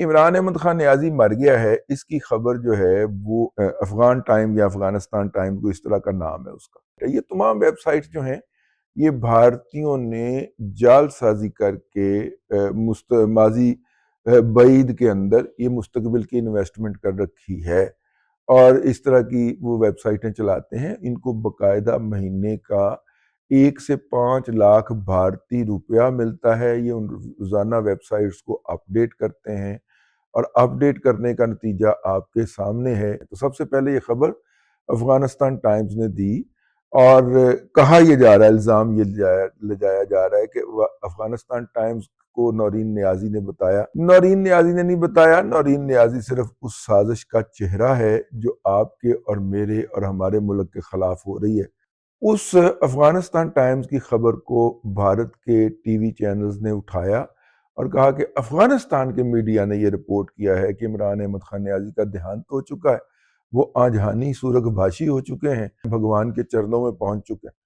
عمران احمد خان نیازی مر گیا ہے، اس کی خبر جو ہے وہ افغان ٹائم یا افغانستان ٹائم کو اس طرح کا نام ہے اس کا۔ یہ تمام ویب سائٹس جو ہیں یہ بھارتیوں نے جال سازی کر کے ماضی بعید کے اندر یہ مستقبل کی انویسٹمنٹ کر رکھی ہے، اور اس طرح کی وہ ویب سائٹیں چلاتے ہیں۔ ان کو باقاعدہ مہینے کا 1 سے 5 لاکھ بھارتی روپیہ ملتا ہے۔ یہ ان روزانہ ویب سائٹس کو اپڈیٹ کرتے ہیں، اور اپڈیٹ کرنے کا نتیجہ آپ کے سامنے ہے۔ تو سب سے پہلے یہ خبر افغانستان ٹائمز نے دی، اور کہا یہ جا رہا ہے، الزام یہ لجایا جا رہا ہے کہ افغانستان ٹائمز کو نورین نیازی نے بتایا۔ نورین نیازی نے نہیں بتایا، نورین نیازی صرف اس سازش کا چہرہ ہے جو آپ کے اور میرے اور ہمارے ملک کے خلاف ہو رہی ہے۔ اس افغانستان ٹائمز کی خبر کو بھارت کے ٹی وی چینلز نے اٹھایا اور کہا کہ افغانستان کے میڈیا نے یہ رپورٹ کیا ہے کہ عمران احمد خان نیازی کا دیہانت ہو چکا ہے، وہ آجہانی سورگ بھاشی ہو چکے ہیں، بھگوان کے چرنوں میں پہنچ چکے ہیں۔